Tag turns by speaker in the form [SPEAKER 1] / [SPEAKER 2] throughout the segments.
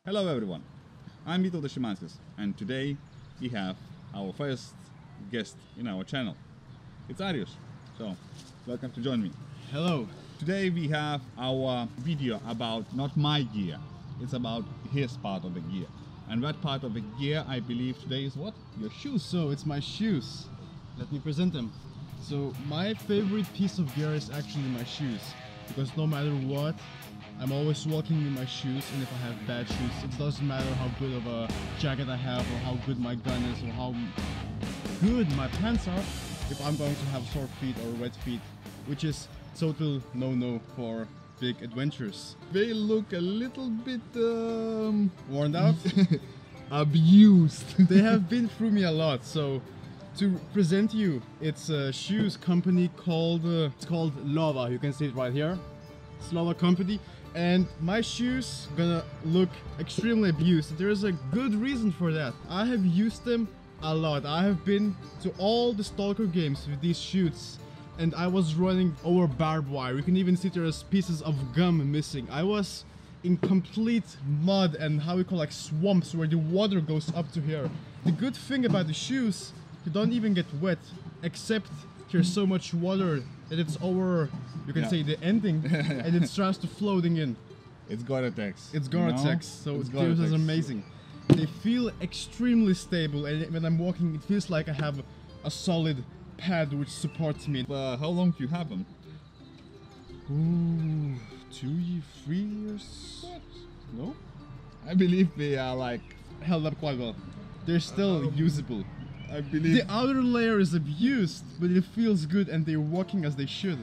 [SPEAKER 1] Hello everyone, I'm Vytautas Šimanskis and today we have our first guest in our channel. It's Arius, so welcome to join me.
[SPEAKER 2] Hello.
[SPEAKER 1] Today we have our video about not my gear, it's about his part of the gear. And that part of the gear I believe today is what? Your shoes.
[SPEAKER 2] So it's my shoes. Let me present them. So my favorite piece of gear is actually my shoes, because no matter what, I'm always walking in my shoes, and if I have bad shoes, it doesn't matter how good of a jacket I have or how good my gun is or how good my pants are, if I'm going to have sore feet or wet feet, which is total no-no for big adventures.
[SPEAKER 1] They look a little bit
[SPEAKER 2] Worn out?
[SPEAKER 1] abused.
[SPEAKER 2] They have been through me a lot, so to present you, it's a shoes company called it's called Lova. You can see it right here. It's Lova company, and my shoes gonna look extremely abused. There is a good reason for that. I have used them a lot. I have been to all the Stalker games with these shoes, and I was running over barbed wire. You can even see there's pieces of gum missing. I was in complete mud and how we call like swamps where the water goes up to here. The good thing about the shoes, you don't even get wet, except there's so much water that it's over, you can say, the ending, and it starts to floating in.
[SPEAKER 1] It's Gore-Tex.
[SPEAKER 2] It's Gore-Tex, so this is amazing. They feel extremely stable, and when I'm walking, it feels like I have a solid pad which supports me.
[SPEAKER 1] How long do you have them?
[SPEAKER 2] Ooh, 3 years? No?
[SPEAKER 1] I believe they are like,
[SPEAKER 2] Held up quite well. They're still usable.
[SPEAKER 1] I believe,
[SPEAKER 2] The outer layer is abused, but it feels good and they're working as they should.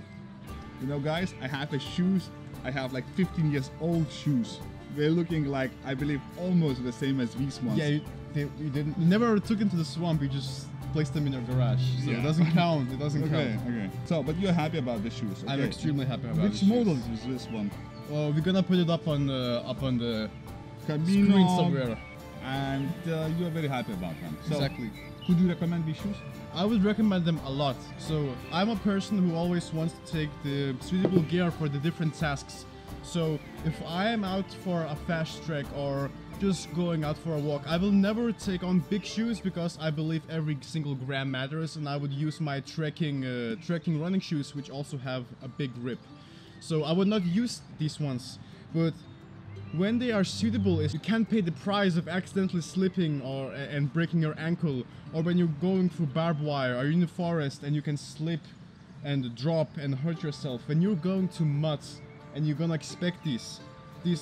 [SPEAKER 1] you know guys, I have a shoes, I have like 15 years old shoes. They're looking like, I believe, almost the same as these ones.
[SPEAKER 2] Yeah, you never took them to the swamp, you just placed them in your garage. So
[SPEAKER 1] Yeah.
[SPEAKER 2] it doesn't count, it doesn't
[SPEAKER 1] Okay,
[SPEAKER 2] count.
[SPEAKER 1] okay. So, but you're happy about the shoes, okay?
[SPEAKER 2] I'm extremely happy about
[SPEAKER 1] Which
[SPEAKER 2] the shoes.
[SPEAKER 1] model is this one?
[SPEAKER 2] Oh, we're gonna put it up on the
[SPEAKER 1] Camino.
[SPEAKER 2] screen somewhere.
[SPEAKER 1] And you're very happy about them. So,
[SPEAKER 2] Exactly.
[SPEAKER 1] could you recommend these shoes?
[SPEAKER 2] I would recommend them a lot. So I'm a person who always wants to take the suitable gear for the different tasks. So if I am out for a fast trek or just going out for a walk, I will never take on big shoes because I believe every single gram matters, and I would use my trekking running shoes, which also have a big grip. So I would not use these ones, but when they are suitable, you can't pay the price of accidentally slipping and breaking your ankle, or when you're going through barbed wire or you're in the forest and you can slip and drop and hurt yourself. When you're going to mud and you're gonna expect these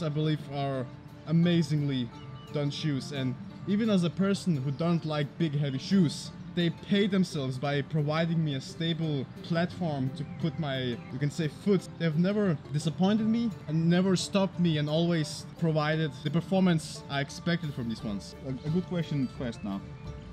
[SPEAKER 2] I believe are amazingly done shoes. And even as a person who don't like big heavy shoes, they pay themselves by providing me a stable platform to put my, you can say, foot. They've never disappointed me and never stopped me, and always provided the performance I expected from these ones.
[SPEAKER 1] A good question first now.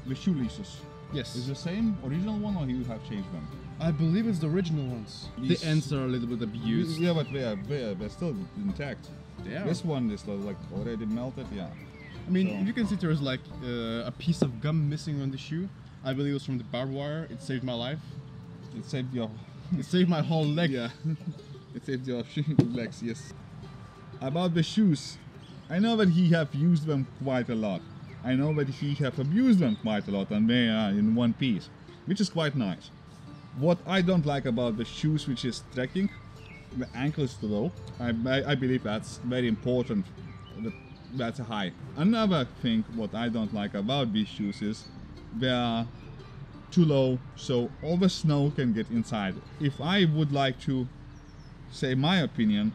[SPEAKER 1] The shoelaces.
[SPEAKER 2] Yes.
[SPEAKER 1] Is the same original one or you have changed them?
[SPEAKER 2] I believe it's the original ones.
[SPEAKER 1] These-
[SPEAKER 2] The ends are a little bit abused.
[SPEAKER 1] Yeah, but they're still intact.
[SPEAKER 2] They are.
[SPEAKER 1] This one is like already melted, yeah.
[SPEAKER 2] I mean,
[SPEAKER 1] So-
[SPEAKER 2] if you can see there's like a piece of gum missing on the shoe. I believe it was from the barbed wire. It saved my life.
[SPEAKER 1] It saved your...
[SPEAKER 2] It saved my whole leg.
[SPEAKER 1] Yeah, it saved your legs, yes. About the shoes, I know that he have used them quite a lot. I know that he have abused them quite a lot, and they are in one piece, which is quite nice. What I don't like about the shoes, which is trekking, the ankle is too low. I believe that's very important. That's a high. Another thing what I don't like about these shoes is they are too low, so all the snow can get inside. If I would like to say my opinion,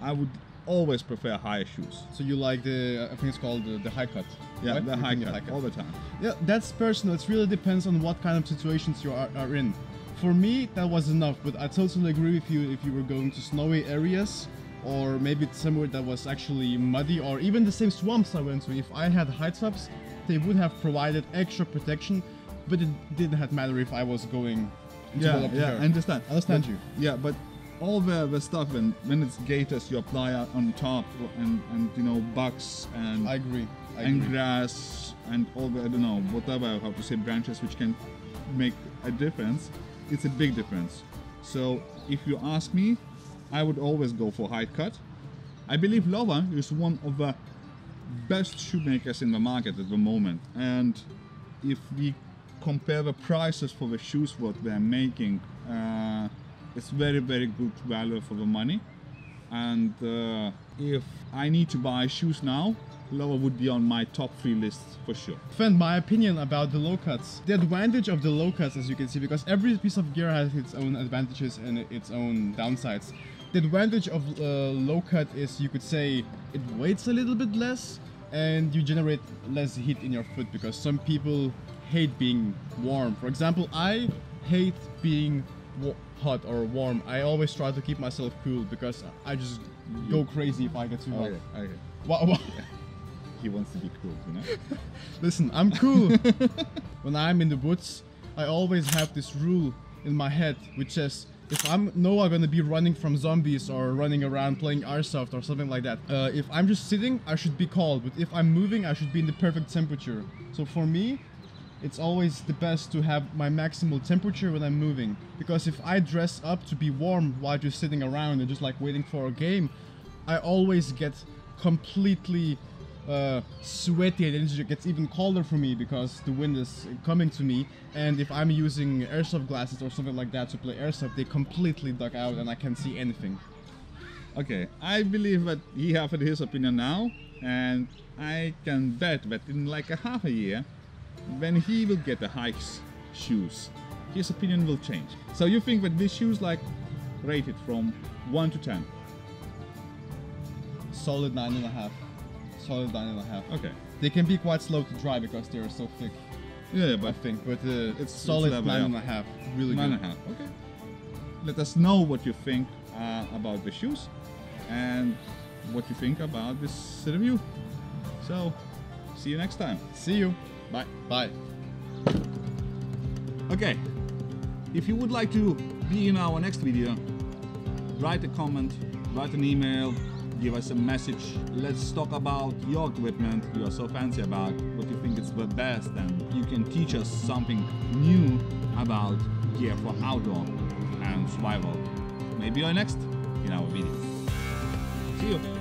[SPEAKER 1] I would always prefer higher shoes.
[SPEAKER 2] So you like the, I think it's called the high cut.
[SPEAKER 1] Yeah,
[SPEAKER 2] right?
[SPEAKER 1] the
[SPEAKER 2] You
[SPEAKER 1] high
[SPEAKER 2] think
[SPEAKER 1] cut all the time.
[SPEAKER 2] Yeah, that's personal. It really depends on what kind of situations you are in. For me, that was enough, but I totally agree with you if you were going to snowy areas, or maybe somewhere that was actually muddy, or even the same swamps I went to. If I had high tops, they would have provided extra protection, but it didn't have matter if I was going to go up
[SPEAKER 1] Yeah,
[SPEAKER 2] here.
[SPEAKER 1] I understand.
[SPEAKER 2] Understand
[SPEAKER 1] But-
[SPEAKER 2] you.
[SPEAKER 1] Yeah, but all the stuff when it's gaiters, you apply on top, and you know, bugs and
[SPEAKER 2] I agree.
[SPEAKER 1] and grass and all the, I don't know, whatever, how to say, branches which can make a difference. It's a big difference. So if you ask me, I would always go for high cut. I believe Lova is one of the best shoemakers in the market at the moment, and if we compare the prices for the shoes what they're making, it's very good value for the money. And if I need to buy shoes now, Lowa would be on my top 3 list for sure.
[SPEAKER 2] Defend my opinion about the low cuts. The advantage of the low cuts, as you can see, because every piece of gear has its own advantages and its own downsides. The advantage of low cut is, you could say, it weighs a little bit less and you generate less heat in your foot, because some people hate being warm. For example, I hate being hot or warm. I always try to keep myself cool because I just go crazy if I get too hot.
[SPEAKER 1] Okay.
[SPEAKER 2] What?
[SPEAKER 1] He wants to be cool, you know?
[SPEAKER 2] Listen, I'm cool. When I'm in the woods, I always have this rule in my head which says, if I'm gonna be running from zombies or running around playing airsoft or something like that, if I'm just sitting, I should be cold, but if I'm moving, I should be in the perfect temperature. So for me, it's always the best to have my maximal temperature when I'm moving, because if I dress up to be warm while just sitting around and just like waiting for a game, I always get completely sweaty, and it gets even colder for me because the wind is coming to me. And if I'm using airsoft glasses or something like that to play airsoft, they completely duck out and I can't see anything.
[SPEAKER 1] Okay, I believe that he has his opinion now, and I can bet that in like a half a year, when he will get the high shoes, his opinion will change. So you think that these shoes like rated from 1 to 10?
[SPEAKER 2] Solid 9.5. Solid 9.5.
[SPEAKER 1] Okay.
[SPEAKER 2] They can be quite slow to dry because they're so thick.
[SPEAKER 1] Yeah, but
[SPEAKER 2] I think, but it's solid 9.5. Really good.
[SPEAKER 1] 9.5. Okay. Let us know what you think about the shoes and what you think about this review. So, see you next time.
[SPEAKER 2] See you.
[SPEAKER 1] Bye.
[SPEAKER 2] Bye.
[SPEAKER 1] Okay. If you would like to be in our next video, write a comment, write an email, give us a message. Let's talk about your equipment you are so fancy about, what you think is the best, and you can teach us something new about gear for outdoor and survival. Maybe you're next in our video. See you.